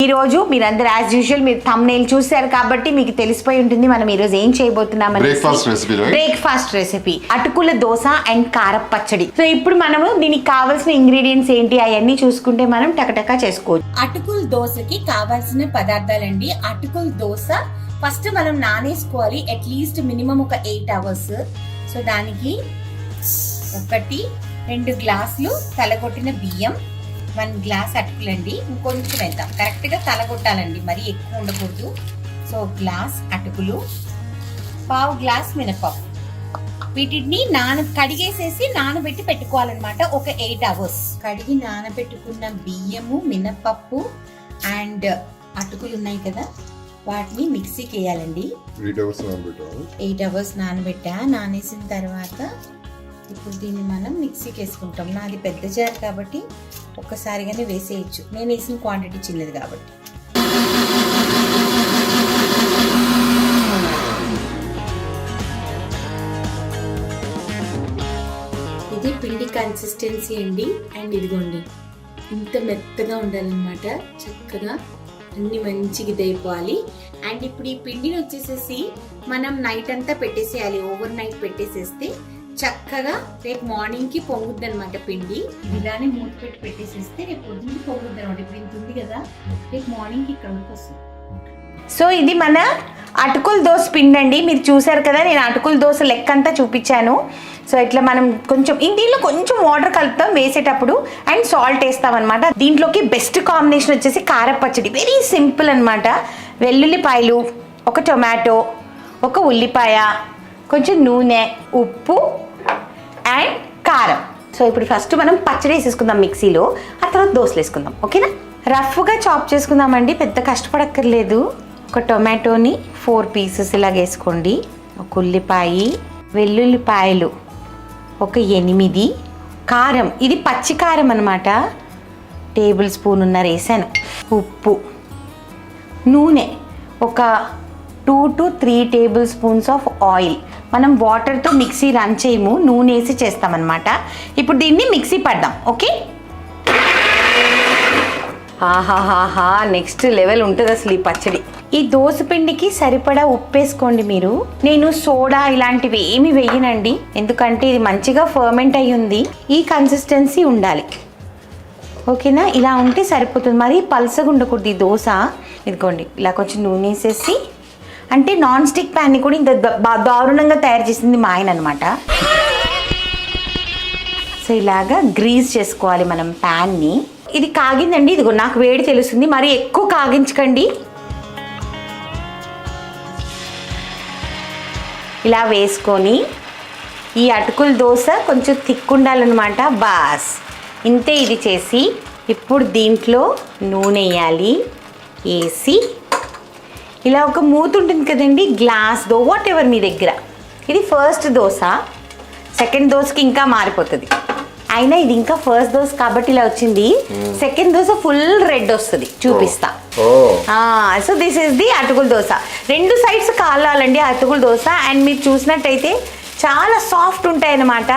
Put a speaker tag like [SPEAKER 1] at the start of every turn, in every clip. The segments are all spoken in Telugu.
[SPEAKER 1] ఈ రోజు మీరందరూ యాజ్ యూజువల్ మీరు థంబ్నెయిల్ చూశారు కాబట్టి మీకు తెలిసిపోయి ఉంటుంది మనం ఈ రోజు ఏం చేయబోతున్నాం బ్రేక్ఫాస్ట్ రెసిపీ అటుకుల దోశ అండ్ కారపు పచ్చడి. సో ఇప్పుడు మనము దీనికి కావాల్సిన ఇంగ్రీడియంట్స్ ఏంటి అవన్నీ చూసుకుంటే మనం టకటకా చేసుకోవచ్చు.
[SPEAKER 2] అటుకుల దోశకి కావాల్సిన పదార్థాలండి. అటుకుల దోశ ఫస్ట్ మనం నానేసుకోవాలి అట్లీస్ట్ మినిమం ఒక 8 hours. సో దానికి 1-2 గ్లాసులు తలగొట్టిన బియ్యం, 1 గ్లాస్ అటుకులండి. ఇంకొంచెం వేద్దాం, కరెక్ట్ గా తలగొట్టాలండి, మరి ఎక్కువ ఉండకూడదు. సో గ్లాస్ అటుకులు, 1/2 గ్లాస్ మినపప్పు. వీటిని కడిగేసేసి నానబెట్టి పెట్టుకోవాలన్నమాట ఒక 8 hours. కడిగి నానబెట్టుకున్న బియ్యము, మినపప్పు అండ్ అటుకులు ఉన్నాయి కదా, వాటిని మిక్సీకి వేయాలండి. 8 hours నానబెట్టా. నానేసిన తర్వాత ఇప్పుడు దీన్ని మనం మిక్సీకి వేసుకుంటాం. నాది పెద్ద జార్ కాబట్టి ఒక్కసారిగానే వేసేయచ్చు, నేను వేసిన క్వాంటిటీ చిన్నది కాబట్టి. ఇది పిండి కన్సిస్టెన్సీ అండి. అండ్ ఇదిగోండి, ఇంత మెత్తగా ఉండాలన్నమాట, చక్కగా అన్ని మంచిగా ఇదైపోవాలి. అండ్ ఇప్పుడు ఈ పిండిని వచ్చేసేసి మనం నైట్ అంతా పెట్టేసేయాలి. ఓవర్ నైట్ పెట్టేసేస్తే చక్కగా రేపు మార్నింగ్ కి పొంగుద్ది అనమాట పిండి. ఇలానే మూత పెట్టి పెట్టేసేస్తే రేపు పొద్దున్నకి పొంగుద్ది అనమాట. ఇప్పుడు ఇంత ఉంది కదా, రేపు మార్నింగ్ కి ఇక్కడ వస్తుంది.
[SPEAKER 1] సో ఇది మన అటుకుల దోశ పిండి అండి. మీరు చూసారు కదా, నేను అటుకుల దోశ లెక్క అంతా చూపించాను. సో ఇట్లా మనం కొంచెం దీంట్లో కొంచెం వాటర్ కలుపుతాం వేసేటప్పుడు అండ్ సాల్ట్ వేస్తాం అనమాట. దీంట్లోకి బెస్ట్ కాంబినేషన్ వచ్చేసి కారపు పచ్చడి. వెరీ సింపుల్ అనమాట. వెల్లుల్లిపాయలు, ఒక టొమాటో, ఒక ఉల్లిపాయ, కొంచెం నూనె, ఉప్పు అండ్ కారం. సో ఇప్పుడు ఫస్ట్ మనం పచ్చడి వేసేసుకుందాం మిక్సీలో, ఆ తర్వాత దోశలు వేసుకుందాం. ఓకేనా? రఫ్గా చాప్ చేసుకుందామండి, పెద్ద కష్టపడక్కర్లేదు. ఒక టొమాటోని 4 pieces ఇలాగ వేసుకోండి. ఒక ఉల్లిపాయ, వెల్లుల్లిపాయలు ఒక 8, కారం ఇది పచ్చి కారం అనమాట, 1 tablespoon వేసాను. ఉప్పు, నూనె ఒక 2 to 3 tablespoons ఆఫ్ ఆయిల్. మనం వాటర్తో మిక్సీ రన్ చేయము, నూనె వేసి చేస్తామన్నమాట. ఇప్పుడు దీన్ని మిక్సీ పడదాం. ఓకే, ఆహాహాహా, నెక్స్ట్ లెవెల్ ఉంటుంది అసలు ఈ పచ్చడి. ఈ దోశ పిండికి సరిపడా ఉప్పు వేసుకోండి మీరు. నేను సోడా ఇలాంటివి ఏమి వేయనండి, ఎందుకంటే ఇది మంచిగా ఫర్మెంట్ అయ్యి ఉంది. ఈ కన్సిస్టెన్సీ ఉండాలి. ఓకేనా? ఇలా ఉంటే సరిపోతుంది, మరి పల్సగా ఉండకూడదు ఈ దోశ. ఇదిగోండి, ఇలా కొంచెం నూనె వేసేసి, అంటే నాన్ స్టిక్ ప్యాన్ని కూడా ఇంత దారుణంగా తయారు చేసింది మా ఆయన అనమాట. సో ఇలాగా గ్రీజ్ చేసుకోవాలి మనం ప్యాన్ని. ఇది కాగిందండి, ఇదిగో నాకు వేడి తెలుస్తుంది, మరి ఎక్కువ కాగించకండి. ఇలా వేసుకొని ఈ అటుకుల దోశ కొంచెం థిక్ ఉండాలన్నమాట. బాస్ ఇంతే ఇది చేసి, ఇప్పుడు దీంట్లో నూనె వేయాలి. వేసి ఇలా ఒక మూత ఉంటుంది కదండి, గ్లాస్దో వాట్ ఎవర్ మీ దగ్గర. ఇది ఫస్ట్ దోశ, సెకండ్ దోశకి ఇంకా మారిపోతుంది. అయినా ఇది ఇంకా ఫస్ట్ దోశ కాబట్టి ఇలా వచ్చింది. సెకండ్ దోశ ఫుల్ రెడ్ వస్తుంది, చూపిస్తా. సో దిస్ ఈస్ ది అటుకుల దోశ. 2 sides కాలాలండి అటుకుల దోశ. అండ్ మీరు చూసినట్టయితే చాలా సాఫ్ట్ ఉంటాయి అన్నమాట.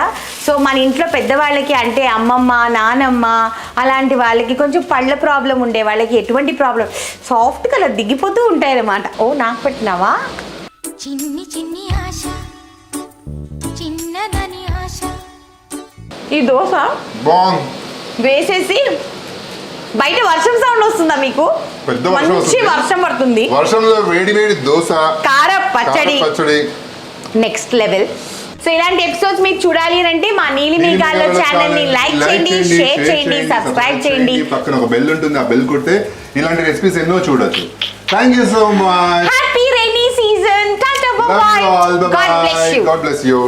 [SPEAKER 1] సో మన ఇంట్లో పెద్దవాళ్ళకి, అంటే అమ్మమ్మ, నానమ్మ అలాంటి వాళ్ళకి, కొంచెం పళ్ళ ప్రాబ్లం ఉండే వాళ్ళకి ఎటువంటి ప్రాబ్లం, సాఫ్ట్గా అలా దిగిపోతూ ఉంటాయి అన్నమాట. ఓ, నాకు పెట్టినావా?
[SPEAKER 3] చిన్ని చిన్ని ఆశ, చిన్నదని ఆశ.
[SPEAKER 1] ఈ దోశ వేసేసి బయట వర్షం సౌండ్ వస్తుందా మీకు? మంచి వర్షం పడుతుంది.
[SPEAKER 4] వర్షంలో వేడి వేడి దోశ,
[SPEAKER 1] కారపు పచ్చడి నెక్స్ట్ లెవెల్. సో ఇలాంటి ఎపిసోడ్స్ మీకు చూడాలి అంటే మా నీలి మేఘాల్లో ఛానల్ ని లైక్ చేయండి, షేర్ చేయండి, సబ్స్క్రైబ్ చేయండి.
[SPEAKER 4] పక్కన ఒక బెల్ ఉంటుంది, ఆ బెల్ కొడితే ఇలాంటి రెసిపీస్ ఎన్నో చూడొచ్చు. Thank you so much.
[SPEAKER 1] Happy rainy season. Tata, by by. God bless you.